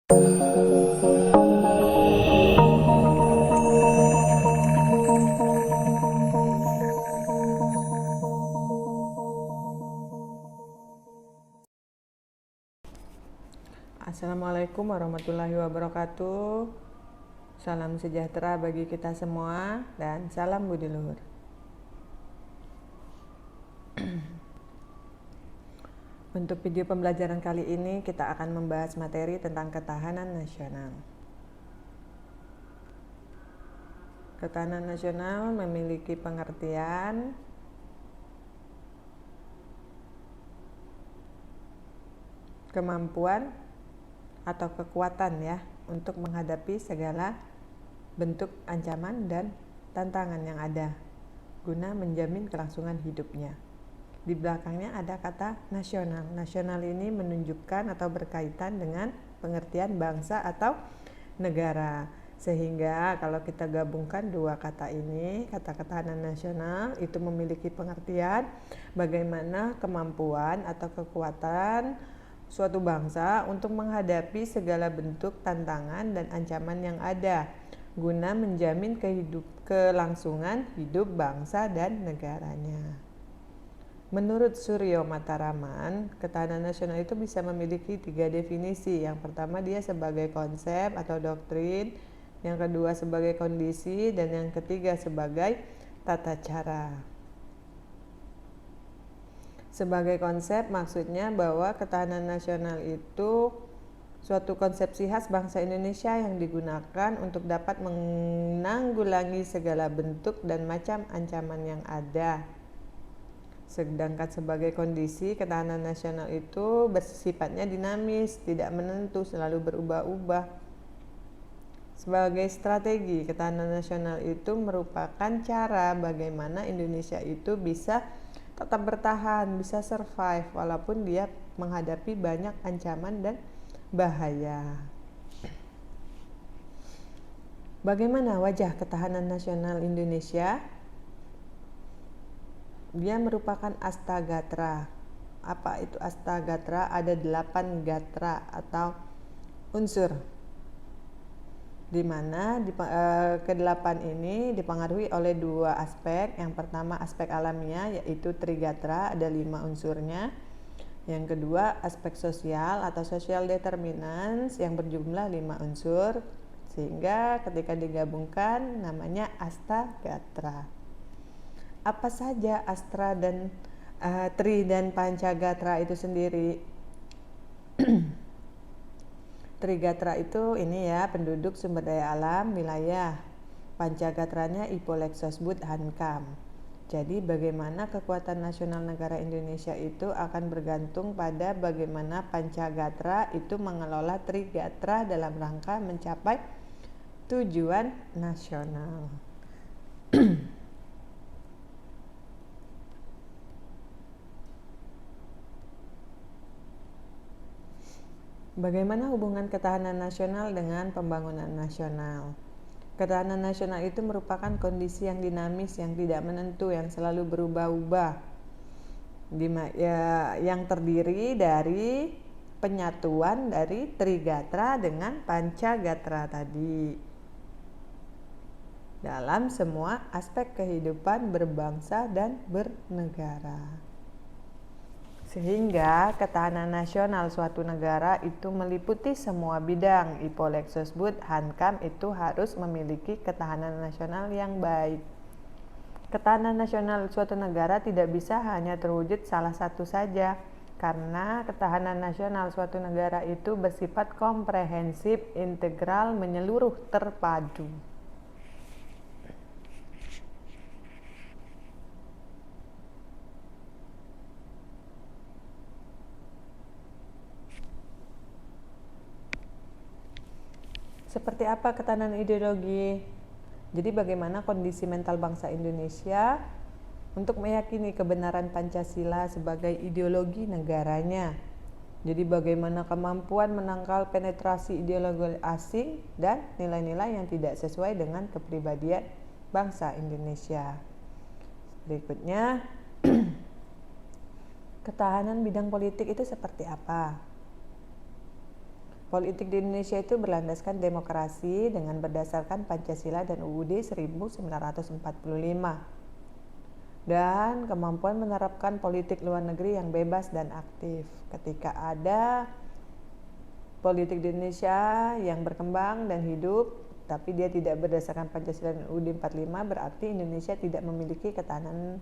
Assalamualaikum warahmatullahi wabarakatuh. Salam sejahtera bagi kita semua dan salam budi luhur. Untuk video pembelajaran kali ini kita akan membahas materi tentang ketahanan nasional. Ketahanan nasional memiliki pengertian kemampuan atau kekuatan untuk menghadapi segala bentuk ancaman dan tantangan yang ada guna menjamin kelangsungan hidupnya. Di belakangnya ada kata nasional. Nasional ini menunjukkan atau berkaitan dengan pengertian bangsa atau negara. Sehingga kalau kita gabungkan dua kata ini, kata ketahanan nasional itu memiliki pengertian bagaimana kemampuan atau kekuatan suatu bangsa untuk menghadapi segala bentuk tantangan dan ancaman yang ada guna menjamin kelangsungan hidup bangsa dan negaranya. Menurut Suryo Mataraman, ketahanan nasional itu bisa memiliki 3 definisi. Yang pertama, dia sebagai konsep atau doktrin, yang kedua sebagai kondisi, dan yang ketiga sebagai tata cara. Sebagai konsep maksudnya bahwa ketahanan nasional itu suatu konsepsi khas bangsa Indonesia yang digunakan untuk dapat menanggulangi segala bentuk dan macam ancaman yang ada. Sedangkan sebagai kondisi, ketahanan nasional itu bersifatnya dinamis, tidak menentu, selalu berubah-ubah. Sebagai strategi, ketahanan nasional itu merupakan cara bagaimana Indonesia itu bisa tetap bertahan, bisa survive walaupun dia menghadapi banyak ancaman dan bahaya. Bagaimana wajah ketahanan nasional Indonesia? Dia merupakan astagatra. Apa itu astagatra? Ada 8 gatra atau unsur, di mana ke-8 ini dipengaruhi oleh 2 aspek. Yang pertama aspek alamiah, yaitu trigatra, ada 5 unsurnya. Yang kedua aspek sosial atau social determinants yang berjumlah 5 unsur, sehingga ketika digabungkan namanya astagatra. Apa saja astra dan tri dan pancagatra itu sendiri? Trigatra itu ini penduduk, sumber daya alam, wilayah. Pancagatranya Ipolexosbud Hankam. Jadi bagaimana kekuatan nasional negara Indonesia itu akan bergantung pada bagaimana pancagatra itu mengelola trigatra dalam rangka mencapai tujuan nasional. Bagaimana hubungan ketahanan nasional dengan pembangunan nasional? Ketahanan nasional itu merupakan kondisi yang dinamis, yang tidak menentu, yang selalu berubah-ubah, yang terdiri dari penyatuan dari trigatra dengan pancagatra tadi dalam semua aspek kehidupan berbangsa dan bernegara. Sehingga ketahanan nasional suatu negara itu meliputi semua bidang. Ipolexosbud Hankam itu harus memiliki ketahanan nasional yang baik. Ketahanan nasional suatu negara tidak bisa hanya terwujud salah satu saja, karena ketahanan nasional suatu negara itu bersifat komprehensif, integral, menyeluruh, terpadu. Seperti apa ketahanan ideologi? Jadi bagaimana kondisi mental bangsa Indonesia untuk meyakini kebenaran Pancasila sebagai ideologi negaranya. Jadi bagaimana kemampuan menangkal penetrasi ideologi asing dan nilai-nilai yang tidak sesuai dengan kepribadian bangsa Indonesia. Berikutnya, ketahanan bidang politik itu seperti apa? Politik di Indonesia itu berlandaskan demokrasi dengan berdasarkan Pancasila dan UUD 1945 dan kemampuan menerapkan politik luar negeri yang bebas dan aktif. Ketika ada politik di Indonesia yang berkembang dan hidup, tapi dia tidak berdasarkan Pancasila dan UUD 45, berarti Indonesia tidak memiliki ketahanan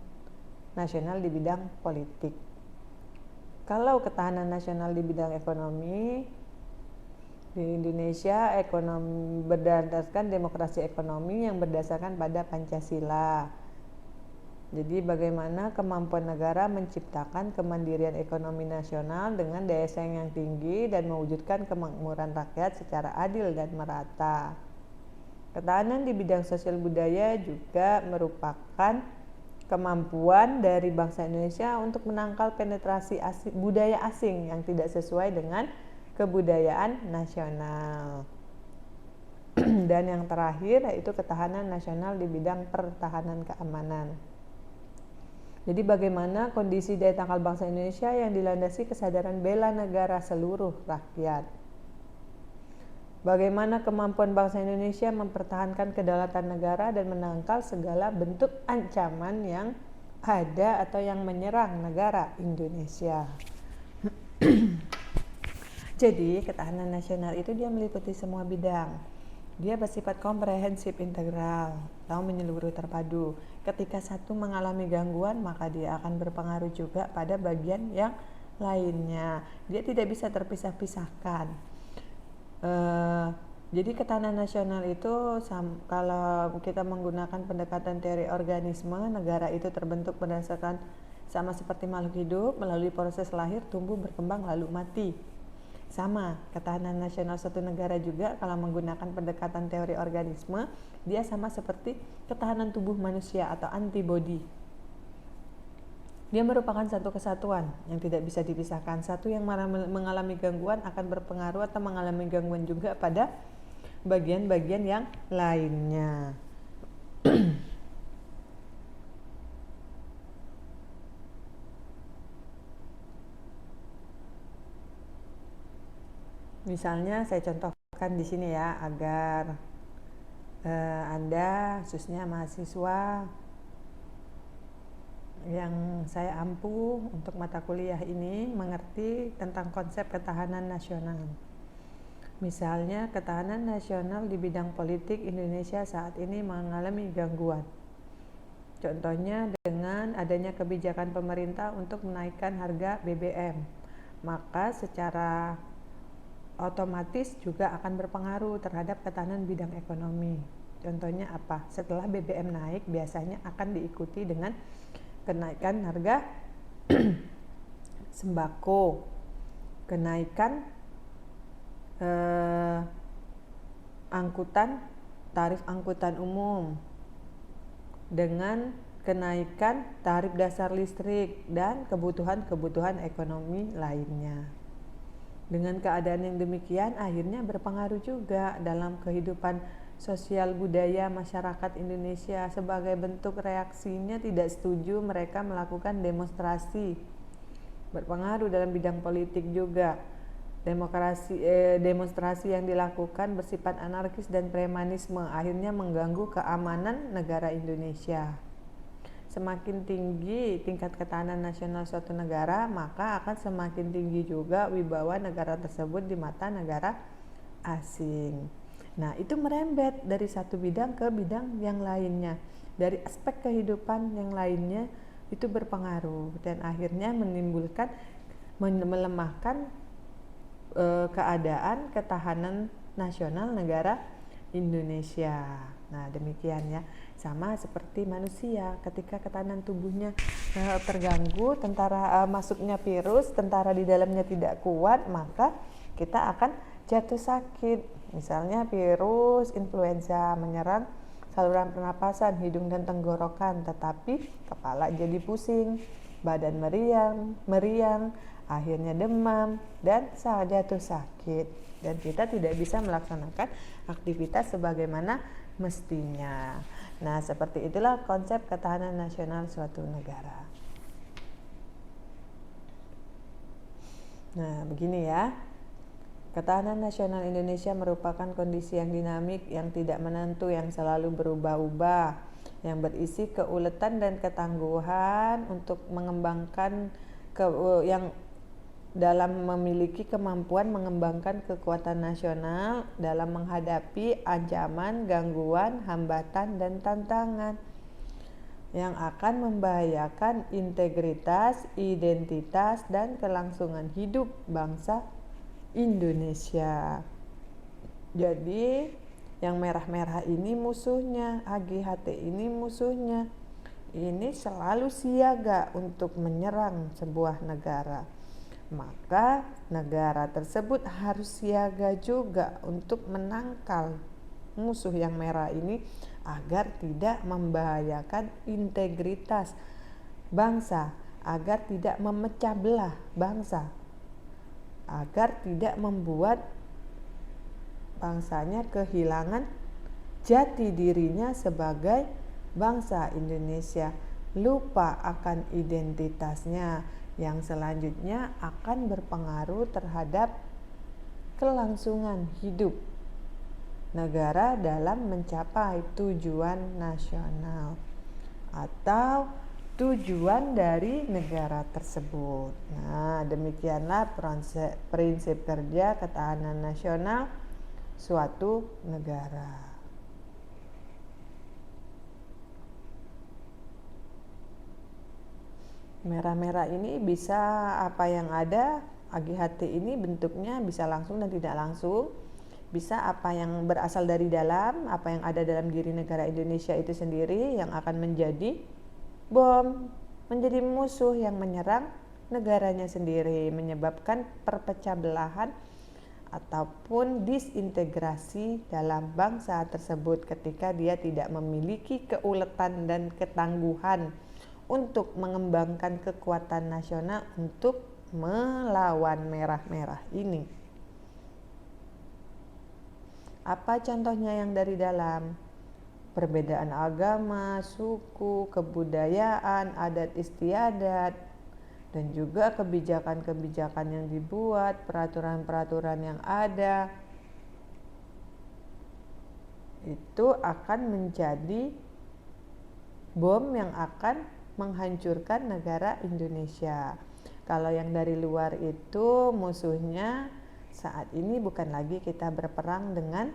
nasional di bidang politik. Kalau ketahanan nasional di bidang ekonomi, di Indonesia ekonomi berdasarkan demokrasi ekonomi yang berdasarkan pada Pancasila. Jadi bagaimana kemampuan negara menciptakan kemandirian ekonomi nasional dengan daya saing yang tinggi dan mewujudkan kemakmuran rakyat secara adil dan merata. Ketahanan di bidang sosial budaya juga merupakan kemampuan dari bangsa Indonesia untuk menangkal penetrasi budaya asing yang tidak sesuai dengan kebudayaan nasional. Dan yang terakhir yaitu ketahanan nasional di bidang pertahanan keamanan. Jadi bagaimana kondisi daya tangkal bangsa Indonesia yang dilandasi kesadaran bela negara seluruh rakyat. Bagaimana kemampuan bangsa Indonesia mempertahankan kedaulatan negara dan menangkal segala bentuk ancaman yang ada atau yang menyerang negara Indonesia. Jadi ketahanan nasional itu dia meliputi semua bidang. Dia bersifat komprehensif, integral, atau menyeluruh terpadu. Ketika satu mengalami gangguan, maka dia akan berpengaruh juga pada bagian yang lainnya. Dia tidak bisa terpisah-pisahkan. Jadi ketahanan nasional itu kalau kita menggunakan pendekatan teori organisme, negara itu terbentuk berdasarkan sama seperti makhluk hidup melalui proses lahir, tumbuh, berkembang, lalu mati. Sama, ketahanan nasional suatu negara juga kalau menggunakan pendekatan teori organisme, dia sama seperti ketahanan tubuh manusia atau antibodi. Dia merupakan satu kesatuan yang tidak bisa dipisahkan. Satu yang mengalami gangguan akan berpengaruh atau mengalami gangguan juga pada bagian-bagian yang lainnya. Misalnya saya contohkan di sini ya, agar Anda khususnya mahasiswa yang saya ampuh untuk mata kuliah ini mengerti tentang konsep ketahanan nasional. Misalnya ketahanan nasional di bidang politik Indonesia saat ini mengalami gangguan. Contohnya dengan adanya kebijakan pemerintah untuk menaikkan harga BBM, maka secara otomatis juga akan berpengaruh terhadap ketahanan bidang ekonomi. Contohnya apa? Setelah BBM naik biasanya akan diikuti dengan kenaikan harga sembako, kenaikan tarif angkutan umum, dengan kenaikan tarif dasar listrik dan kebutuhan-kebutuhan ekonomi lainnya. Dengan keadaan yang demikian akhirnya berpengaruh juga dalam kehidupan sosial budaya masyarakat Indonesia. Sebagai bentuk reaksinya tidak setuju, mereka melakukan demonstrasi. Berpengaruh dalam bidang politik juga. Demonstrasi yang dilakukan bersifat anarkis dan premanisme, akhirnya mengganggu keamanan negara Indonesia. Semakin tinggi tingkat ketahanan nasional suatu negara, maka akan semakin tinggi juga wibawa negara tersebut di mata negara asing. Nah, itu merembet dari satu bidang ke bidang yang lainnya. Dari aspek kehidupan yang lainnya itu berpengaruh dan akhirnya menimbulkan melemahkan keadaan ketahanan nasional negara Indonesia. Nah, demikian ya. Sama seperti manusia, ketika ketahanan tubuhnya terganggu, masuknya virus, tentara di dalamnya tidak kuat, maka kita akan jatuh sakit. Misalnya virus influenza menyerang saluran pernapasan, hidung dan tenggorokan, tetapi kepala jadi pusing, badan meriang, akhirnya demam dan jatuh sakit, dan kita tidak bisa melaksanakan aktivitas sebagaimana mestinya. Nah, seperti itulah konsep ketahanan nasional suatu negara. Nah, begini ya. Ketahanan nasional Indonesia merupakan kondisi yang dinamik, yang tidak menentu, yang selalu berubah-ubah, yang berisi keuletan dan ketangguhan untuk mengembangkan yang dalam memiliki kemampuan mengembangkan kekuatan nasional dalam menghadapi ancaman, gangguan, hambatan, dan tantangan yang akan membahayakan integritas, identitas, dan kelangsungan hidup bangsa Indonesia. Jadi yang merah-merah ini musuhnya, AGHT ini musuhnya. Ini selalu siaga untuk menyerang sebuah negara. Maka negara tersebut harus siaga juga untuk menangkal musuh yang merah ini agar tidak membahayakan integritas bangsa, agar tidak memecah belah bangsa, agar tidak membuat bangsanya kehilangan jati dirinya sebagai bangsa Indonesia, lupa akan identitasnya yang selanjutnya akan berpengaruh terhadap kelangsungan hidup negara dalam mencapai tujuan nasional atau tujuan dari negara tersebut. Nah, demikianlah prinsip kerja ketahanan nasional suatu negara. Merah-merah ini bisa apa yang ada, AGHT ini bentuknya bisa langsung dan tidak langsung. Bisa apa yang berasal dari dalam, apa yang ada dalam diri negara Indonesia itu sendiri yang akan menjadi bom, menjadi musuh yang menyerang negaranya sendiri, menyebabkan perpecah belahan ataupun disintegrasi dalam bangsa tersebut ketika dia tidak memiliki keuletan dan ketangguhan untuk mengembangkan kekuatan nasional untuk melawan merah-merah ini. Apa contohnya yang dari dalam? Perbedaan agama, suku, kebudayaan, adat istiadat, dan juga kebijakan-kebijakan yang dibuat, peraturan-peraturan yang ada, itu akan menjadi bom yang akan menghancurkan negara Indonesia. Kalau yang dari luar itu musuhnya saat ini bukan lagi kita berperang dengan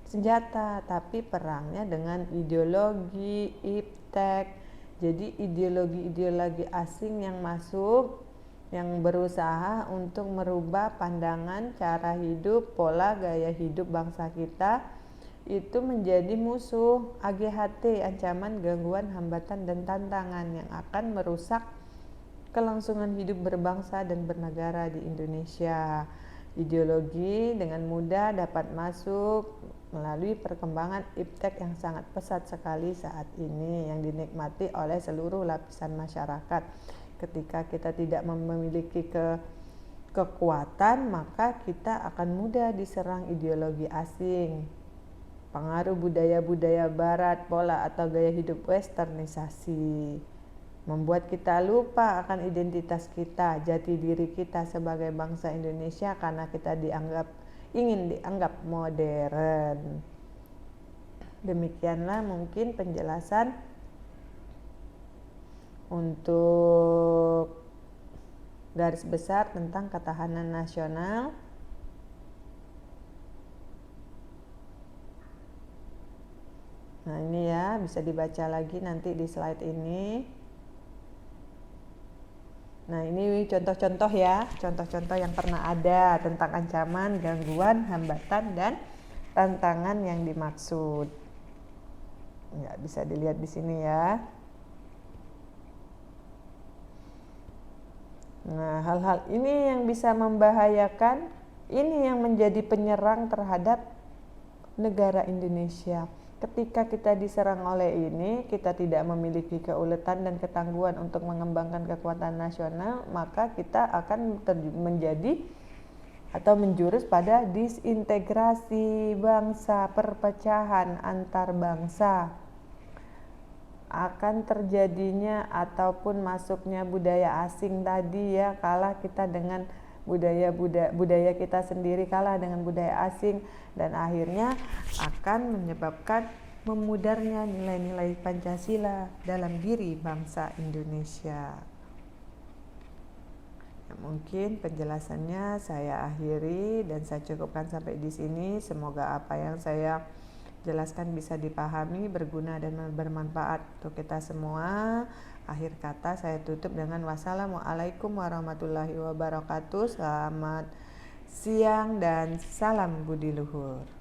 senjata, tapi perangnya dengan ideologi, iptek. Jadi ideologi-ideologi asing yang masuk, yang berusaha untuk merubah pandangan, cara hidup, pola gaya hidup bangsa kita, itu menjadi musuh AGHT, ancaman, gangguan, hambatan, dan tantangan yang akan merusak kelangsungan hidup berbangsa dan bernegara di Indonesia. Ideologi dengan mudah dapat masuk melalui perkembangan iptek yang sangat pesat sekali saat ini, yang dinikmati oleh seluruh lapisan masyarakat. Ketika kita tidak memiliki kekuatan, maka kita akan mudah diserang ideologi asing, pengaruh budaya-budaya barat, pola atau gaya hidup westernisasi, membuat kita lupa akan identitas kita, jati diri kita sebagai bangsa Indonesia karena kita ingin dianggap modern. Demikianlah mungkin penjelasan untuk garis besar tentang ketahanan nasional. Nah, ini ya, bisa dibaca lagi nanti di slide ini. Nah, ini contoh-contoh ya, contoh-contoh yang pernah ada tentang ancaman, gangguan, hambatan, dan tantangan yang dimaksud. Ya, bisa dilihat di sini ya. Nah, hal-hal ini yang bisa membahayakan, ini yang menjadi penyerang terhadap negara Indonesia. Ketika kita diserang oleh ini, kita tidak memiliki keuletan dan ketangguhan untuk mengembangkan kekuatan nasional, maka kita akan menjadi atau menjurus pada disintegrasi bangsa, perpecahan antar bangsa. Akan terjadinya ataupun masuknya budaya asing tadi ya, kalah kita dengan budaya kita sendiri, kalah dengan budaya asing, dan akhirnya akan menyebabkan memudarnya nilai-nilai Pancasila dalam diri bangsa Indonesia. Mungkin penjelasannya saya akhiri dan saya cukupkan sampai di sini. Semoga apa yang saya jelaskan bisa dipahami, berguna dan bermanfaat untuk kita semua. Akhir kata saya tutup dengan wassalamualaikum warahmatullahi wabarakatuh. Selamat siang dan salam budi luhur.